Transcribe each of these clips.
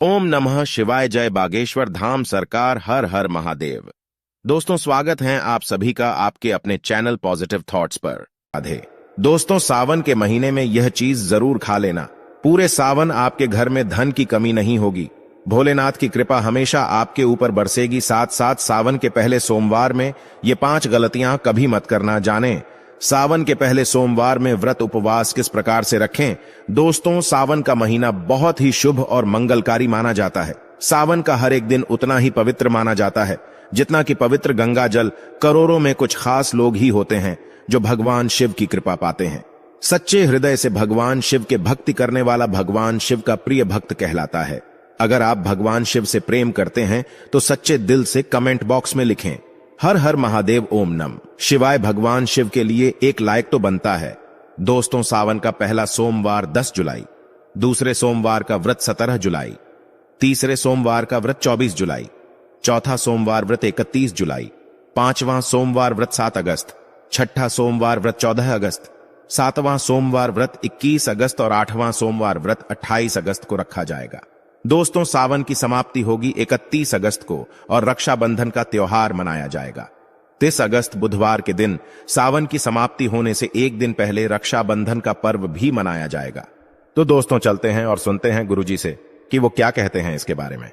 ओम नमः शिवाय। जय बागेश्वर धाम सरकार। हर हर महादेव। दोस्तों, स्वागत है आप सभी का आपके अपने चैनल पॉजिटिव थॉट्स पर। राधे। दोस्तों, सावन के महीने में यह चीज जरूर खा लेना। पूरे सावन आपके घर में धन की कमी नहीं होगी। भोलेनाथ की कृपा हमेशा आपके ऊपर बरसेगी। साथ साथ सावन के पहले सोमवार में ये 5 गलतियां कभी मत करना। जाने सावन के पहले सोमवार में व्रत उपवास किस प्रकार से रखें। दोस्तों, सावन का महीना बहुत ही शुभ और मंगलकारी माना जाता है। सावन का हर एक दिन उतना ही पवित्र माना जाता है जितना कि पवित्र गंगा जल। करोड़ों में कुछ खास लोग ही होते हैं जो भगवान शिव की कृपा पाते हैं। सच्चे हृदय से भगवान शिव के भक्ति करने वाला भगवान शिव का प्रिय भक्त कहलाता है। अगर आप भगवान शिव से प्रेम करते हैं तो सच्चे दिल से कमेंट बॉक्स में लिखें हर हर महादेव ओम नम शिवाय। भगवान शिव के लिए एक लाइक तो बनता है। दोस्तों, सावन का पहला सोमवार 10 जुलाई, दूसरे सोमवार का व्रत 17 जुलाई, तीसरे सोमवार का व्रत 24 जुलाई, चौथा सोमवार व्रत 31 जुलाई, पांचवां सोमवार व्रत 7 अगस्त, छठा सोमवार व्रत 14 अगस्त, सातवां सोमवार व्रत 21 अगस्त और 8वां सोमवार व्रत 28 अगस्त को रखा जाएगा। दोस्तों, सावन की समाप्ति होगी 31 अगस्त को और रक्षाबंधन का त्योहार मनाया जाएगा। 30 अगस्त बुधवार के दिन सावन की समाप्ति होने से एक दिन पहले रक्षाबंधन का पर्व भी मनाया जाएगा। तो दोस्तों, चलते हैं और सुनते हैं गुरुजी से कि वो क्या कहते हैं इसके बारे में।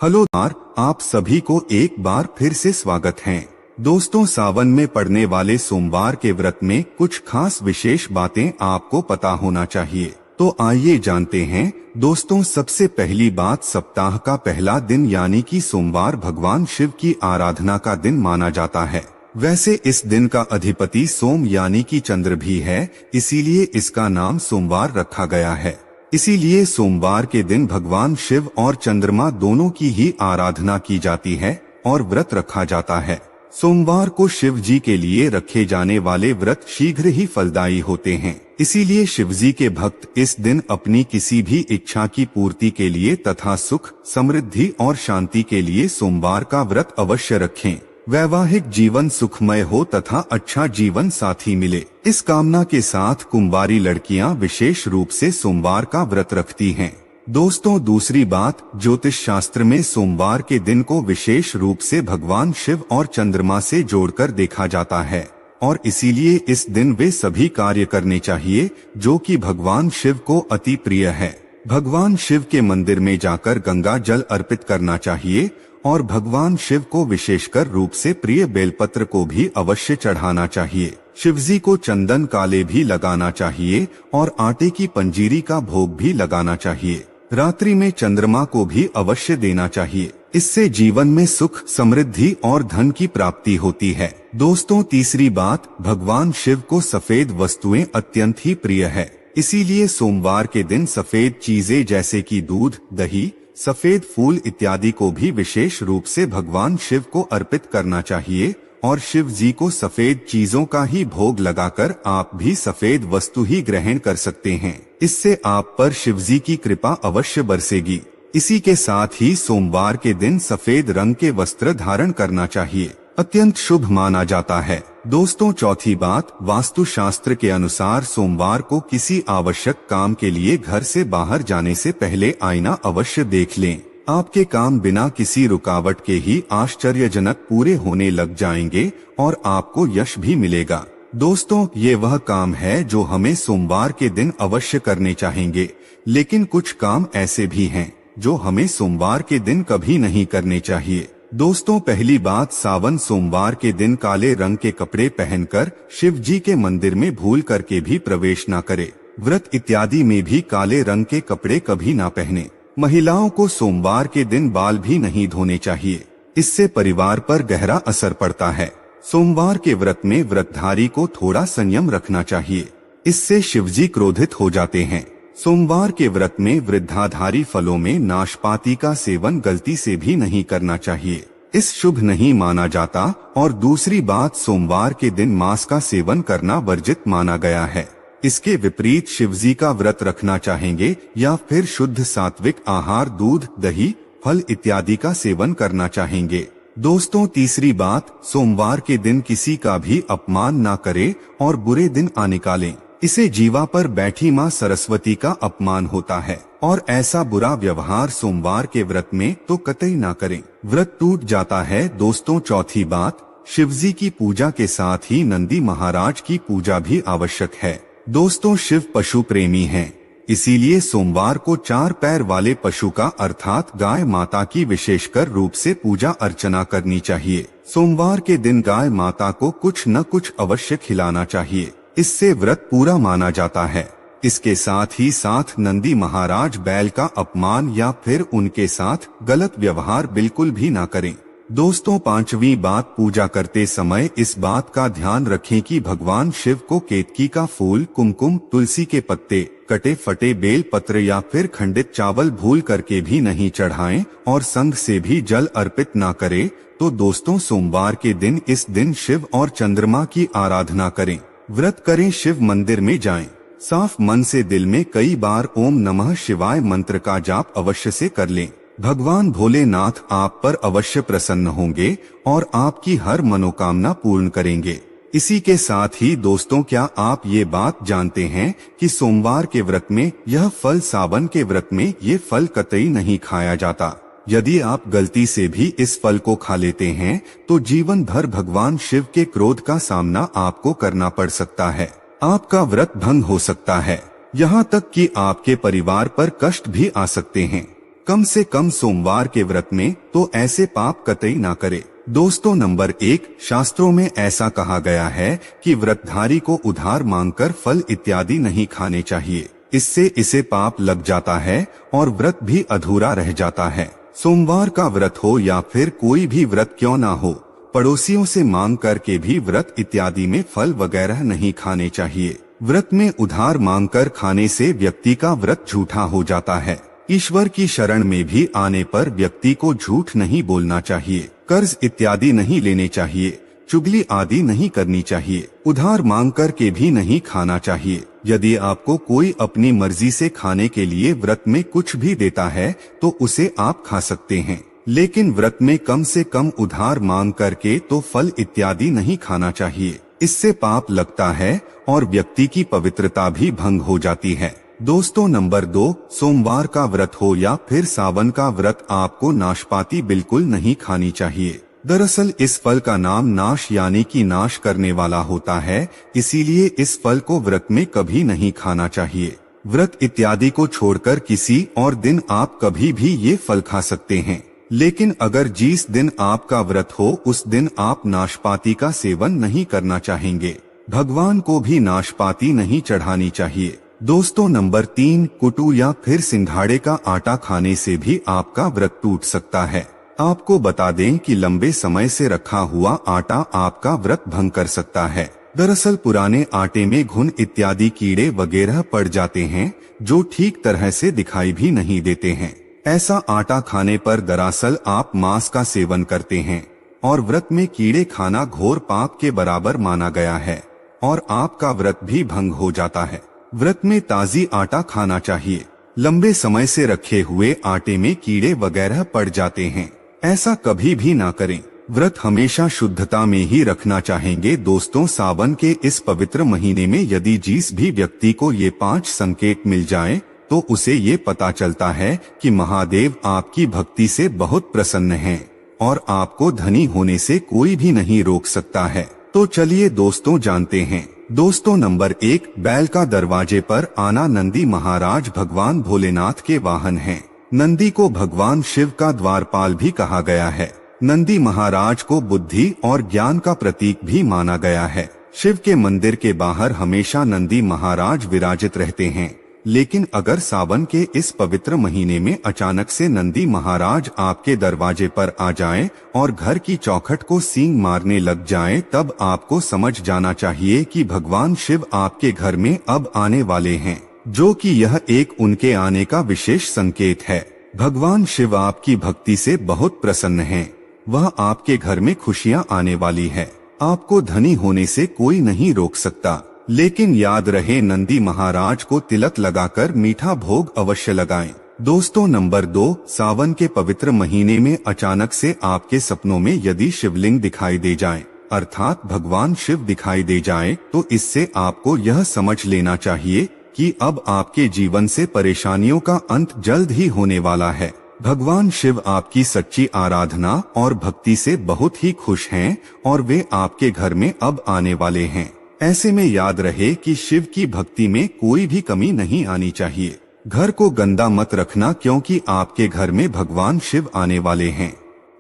हेलो, आप सभी को एक बार फिर से स्वागत है। दोस्तों, सावन में पड़ने वाले सोमवार के व्रत में कुछ खास विशेष बातें आपको पता होना चाहिए। तो आइए जानते हैं। दोस्तों, सबसे पहली बात, सप्ताह का पहला दिन यानी कि सोमवार भगवान शिव की आराधना का दिन माना जाता है। वैसे इस दिन का अधिपति सोम यानी कि चंद्र भी है, इसीलिए इसका नाम सोमवार रखा गया है। इसीलिए सोमवार के दिन भगवान शिव और चंद्रमा दोनों की ही आराधना की जाती है और व्रत रखा जाता है। सोमवार को शिव जी के लिए रखे जाने वाले व्रत शीघ्र ही फलदायी होते हैं। इसीलिए शिव जी के भक्त इस दिन अपनी किसी भी इच्छा की पूर्ति के लिए तथा सुख, समृद्धि और शांति के लिए सोमवार का व्रत अवश्य रखें। वैवाहिक जीवन सुखमय हो तथा अच्छा जीवन साथी मिले, इस कामना के साथ कुंवारी लड़कियां विशेष रूप से सोमवार का व्रत रखती हैं। दोस्तों, दूसरी बात, ज्योतिष शास्त्र में सोमवार के दिन को विशेष रूप से भगवान शिव और चंद्रमा से जोड़कर देखा जाता है और इसीलिए इस दिन वे सभी कार्य करने चाहिए जो कि भगवान शिव को अति प्रिय है। भगवान शिव के मंदिर में जाकर गंगा जल अर्पित करना चाहिए और भगवान शिव को विशेषकर रूप से प्रिय बेलपत्र को भी अवश्य चढ़ाना चाहिए। शिवजी को चंदन काले भी लगाना चाहिए और आटे की पंजीरी का भोग भी लगाना चाहिए। रात्रि में चंद्रमा को भी अवश्य देना चाहिए। इससे जीवन में सुख, समृद्धि और धन की प्राप्ति होती है। दोस्तों, तीसरी बात, भगवान शिव को सफेद वस्तुएं अत्यंत ही प्रिय है। इसीलिए सोमवार के दिन सफेद चीजें जैसे कि दूध, दही, सफेद फूल इत्यादि को भी विशेष रूप से भगवान शिव को अर्पित करना चाहिए और शिव जी को सफेद चीजों का ही भोग लगाकर आप भी सफेद वस्तु ही ग्रहण कर सकते हैं। इससे आप पर शिव जी की कृपा अवश्य बरसेगी। इसी के साथ ही सोमवार के दिन सफेद रंग के वस्त्र धारण करना चाहिए, अत्यंत शुभ माना जाता है। दोस्तों, चौथी बात, वास्तु शास्त्र के अनुसार सोमवार को किसी आवश्यक काम के लिए घर से बाहर जाने से पहले आईना अवश्य देख लें। आपके काम बिना किसी रुकावट के ही आश्चर्यजनक पूरे होने लग जाएंगे और आपको यश भी मिलेगा। दोस्तों, ये वह काम है जो हमें सोमवार के दिन अवश्य करने चाहेंगे, लेकिन कुछ काम ऐसे भी हैं जो हमें सोमवार के दिन कभी नहीं करने चाहिए। दोस्तों, पहली बात, सावन सोमवार के दिन काले रंग के कपड़े पहनकर शिव जी के मंदिर में भूल करके भी प्रवेश न करे। व्रत इत्यादि में भी काले रंग के कपड़े कभी ना पहने। महिलाओं को सोमवार के दिन बाल भी नहीं धोने चाहिए, इससे परिवार पर गहरा असर पड़ता है। सोमवार के व्रत में व्रतधारी को थोड़ा संयम रखना चाहिए, इससे शिवजी क्रोधित हो जाते हैं। सोमवार के व्रत में वृद्धाधारी फलों में नाशपाती का सेवन गलती से भी नहीं करना चाहिए, इस शुभ नहीं माना जाता। और दूसरी बात, सोमवार के दिन मांस का सेवन करना वर्जित माना गया है। इसके विपरीत शिवजी का व्रत रखना चाहेंगे या फिर शुद्ध सात्विक आहार, दूध, दही, फल इत्यादि का सेवन करना चाहेंगे। दोस्तों, तीसरी बात, सोमवार के दिन किसी का भी अपमान ना करें और बुरे दिन निकालें। इसे जीवा पर बैठी माँ सरस्वती का अपमान होता है और ऐसा बुरा व्यवहार सोमवार के व्रत में तो कतई ना करें, व्रत टूट जाता है। दोस्तों, चौथी बात, शिवजी की पूजा के साथ ही नंदी महाराज की पूजा भी आवश्यक है। दोस्तों, शिव पशु प्रेमी हैं, इसीलिए सोमवार को 4 पैर वाले पशु का अर्थात गाय माता की विशेषकर रूप से पूजा अर्चना करनी चाहिए। सोमवार के दिन गाय माता को कुछ न कुछ अवश्य खिलाना चाहिए, इससे व्रत पूरा माना जाता है। इसके साथ ही साथ नंदी महाराज बैल का अपमान या फिर उनके साथ गलत व्यवहार बिल्कुल भी ना करें। दोस्तों, 5वीं बात, पूजा करते समय इस बात का ध्यान रखें कि भगवान शिव को केतकी का फूल, कुमकुम, तुलसी के पत्ते, कटे फटे बेल पत्र या फिर खंडित चावल भूल करके भी नहीं चढ़ाएं और संग से भी जल अर्पित ना करें। तो दोस्तों, सोमवार के दिन इस दिन शिव और चंद्रमा की आराधना करें, व्रत करें, शिव मंदिर में जाएं, साफ मन से दिल में कई बार ओम नमः शिवाय मंत्र का जाप अवश्य से कर लें। भगवान भोलेनाथ आप पर अवश्य प्रसन्न होंगे और आपकी हर मनोकामना पूर्ण करेंगे। इसी के साथ ही दोस्तों, क्या आप ये बात जानते हैं कि सोमवार के व्रत में यह फल, सावन के व्रत में ये फल कतई नहीं खाया जाता। यदि आप गलती से भी इस फल को खा लेते हैं तो जीवन भर भगवान शिव के क्रोध का सामना आपको करना पड़ सकता है, आपका व्रत भंग हो सकता है, यहाँ तक कि आपके परिवार पर कष्ट भी आ सकते हैं। कम से कम सोमवार के व्रत में तो ऐसे पाप कतई ना करे। दोस्तों, नंबर 1, शास्त्रों में ऐसा कहा गया है कि व्रतधारी को उधार मांगकर फल इत्यादि नहीं खाने चाहिए, इससे इसे पाप लग जाता है और व्रत भी अधूरा रह जाता है। सोमवार का व्रत हो या फिर कोई भी व्रत क्यों ना हो, पड़ोसियों से मांग करके भी व्रत इत्यादि में फल वगैरह नहीं खाने चाहिए। व्रत में उधार मांगकर खाने से व्यक्ति का व्रत झूठा हो जाता है। ईश्वर की शरण में भी आने पर व्यक्ति को झूठ नहीं बोलना चाहिए, कर्ज इत्यादि नहीं लेने चाहिए, चुगली आदि नहीं करनी चाहिए, उधार मांग कर के भी नहीं खाना चाहिए। यदि आपको कोई अपनी मर्जी से खाने के लिए व्रत में कुछ भी देता है तो उसे आप खा सकते हैं, लेकिन व्रत में कम से कम उधार मांग करके तो फल इत्यादि नहीं खाना चाहिए, इससे पाप लगता है और व्यक्ति की पवित्रता भी भंग हो जाती है। दोस्तों, नंबर 2, सोमवार का व्रत हो या फिर सावन का व्रत, आपको नाशपाती बिल्कुल नहीं खानी चाहिए। दरअसल इस फल का नाम नाश यानी कि नाश करने वाला होता है, इसीलिए इस फल को व्रत में कभी नहीं खाना चाहिए। व्रत इत्यादि को छोड़कर किसी और दिन आप कभी भी ये फल खा सकते हैं, लेकिन अगर जिस दिन आपका व्रत हो उस दिन आप नाशपाती का सेवन नहीं करना चाहेंगे। भगवान को भी नाशपाती नहीं चढ़ानी चाहिए। दोस्तों, नंबर 3, कुटू या फिर सिंघाड़े का आटा खाने से भी आपका व्रत टूट सकता है। आपको बता दें कि लंबे समय से रखा हुआ आटा आपका व्रत भंग कर सकता है। दरअसल पुराने आटे में घुन इत्यादि कीड़े वगैरह पड़ जाते हैं जो ठीक तरह से दिखाई भी नहीं देते हैं। ऐसा आटा खाने पर दरअसल आप मांस का सेवन करते हैं और व्रत में कीड़े खाना घोर पाप के बराबर माना गया है और आपका व्रत भी भंग हो जाता है। व्रत में ताजी आटा खाना चाहिए। लंबे समय से रखे हुए आटे में कीड़े वगैरह पड़ जाते हैं, ऐसा कभी भी ना करें। व्रत हमेशा शुद्धता में ही रखना चाहेंगे। दोस्तों, सावन के इस पवित्र महीने में यदि जिस भी व्यक्ति को ये 5 संकेत मिल जाएं, तो उसे ये पता चलता है कि महादेव आपकी भक्ति से बहुत प्रसन्न हैं और आपको धनी होने से कोई भी नहीं रोक सकता है। तो चलिए दोस्तों जानते हैं। दोस्तों, नंबर 1, बैल का दरवाजे पर आना। नंदी महाराज भगवान भोलेनाथ के वाहन हैं। नंदी को भगवान शिव का द्वारपाल भी कहा गया है। नंदी महाराज को बुद्धि और ज्ञान का प्रतीक भी माना गया है। शिव के मंदिर के बाहर हमेशा नंदी महाराज विराजित रहते हैं, लेकिन अगर सावन के इस पवित्र महीने में अचानक से नंदी महाराज आपके दरवाजे पर आ जाएं और घर की चौखट को सींग मारने लग जाएं, तब आपको समझ जाना चाहिए कि भगवान शिव आपके घर में अब आने वाले हैं, जो कि यह एक उनके आने का विशेष संकेत है। भगवान शिव आपकी भक्ति से बहुत प्रसन्न हैं। वह आपके घर में खुशियां आने वाली है। आपको धनी होने से कोई नहीं रोक सकता, लेकिन याद रहे नंदी महाराज को तिलक लगाकर मीठा भोग अवश्य लगाएं। दोस्तों, नंबर 2, सावन के पवित्र महीने में अचानक से आपके सपनों में यदि शिवलिंग दिखाई दे जाएं, अर्थात भगवान शिव दिखाई दे जाए तो इससे आपको यह समझ लेना चाहिए कि अब आपके जीवन से परेशानियों का अंत जल्द ही होने वाला है। भगवान शिव आपकी सच्ची आराधना और भक्ति से बहुत ही खुश हैं और वे आपके घर में अब आने वाले हैं। ऐसे में याद रहे कि शिव की भक्ति में कोई भी कमी नहीं आनी चाहिए। घर को गंदा मत रखना क्योंकि आपके घर में भगवान शिव आने वाले हैं।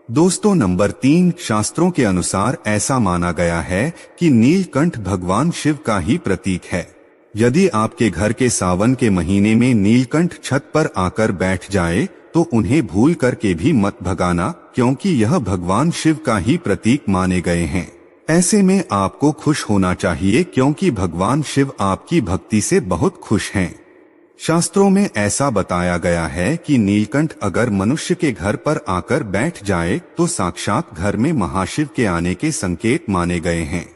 दोस्तों, नंबर 3, शास्त्रों के अनुसार ऐसा माना गया है कि नीलकंठ भगवान शिव का ही प्रतीक है। यदि आपके घर के सावन के महीने में नीलकंठ छत पर आकर बैठ जाए तो उन्हें भूल करके भी मत भगाना क्योंकि यह भगवान शिव का ही प्रतीक माने गए हैं। ऐसे में आपको खुश होना चाहिए क्योंकि भगवान शिव आपकी भक्ति से बहुत खुश हैं। शास्त्रों में ऐसा बताया गया है कि नीलकंठ अगर मनुष्य के घर पर आकर बैठ जाए तो साक्षात घर में महाशिव के आने के संकेत माने गए हैं।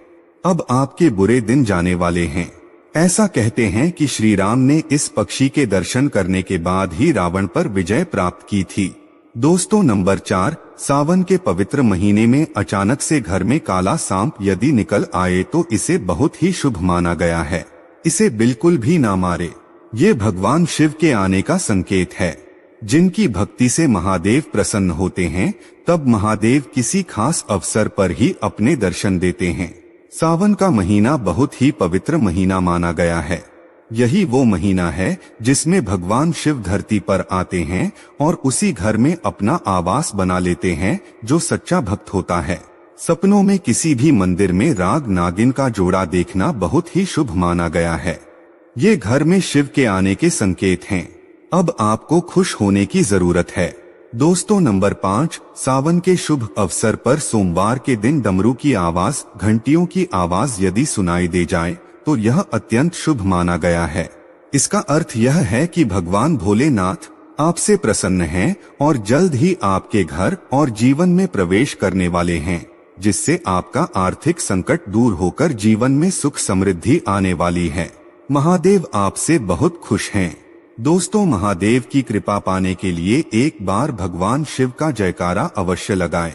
अब आपके बुरे दिन जाने वाले हैं। ऐसा कहते हैं कि श्री राम ने इस पक्षी के दर्शन करने के बाद ही रावण पर विजय प्राप्त की थी। दोस्तों, नंबर 4, सावन के पवित्र महीने में अचानक से घर में काला सांप यदि निकल आए तो इसे बहुत ही शुभ माना गया है। इसे बिल्कुल भी ना मारे। ये भगवान शिव के आने का संकेत है। जिनकी भक्ति से महादेव प्रसन्न होते हैं तब महादेव किसी खास अवसर पर ही अपने दर्शन देते हैं। सावन का महीना बहुत ही पवित्र महीना माना गया है। यही वो महीना है जिसमें भगवान शिव धरती पर आते हैं और उसी घर में अपना आवास बना लेते हैं जो सच्चा भक्त होता है। सपनों में किसी भी मंदिर में राग नागिन का जोड़ा देखना बहुत ही शुभ माना गया है। ये घर में शिव के आने के संकेत हैं। अब आपको खुश होने की जरूरत है। दोस्तों, नंबर 5, सावन के शुभ अवसर पर सोमवार के दिन डमरू की आवाज, घंटियों की आवाज यदि सुनाई दे जाए तो यह अत्यंत शुभ माना गया है। इसका अर्थ यह है कि भगवान भोलेनाथ आपसे प्रसन्न हैं और जल्द ही आपके घर और जीवन में प्रवेश करने वाले हैं, जिससे आपका आर्थिक संकट दूर होकर जीवन में सुख समृद्धि आने वाली है। महादेव आपसे बहुत खुश हैं। दोस्तों, महादेव की कृपा पाने के लिए एक बार भगवान शिव का जयकारा अवश्य लगाएं।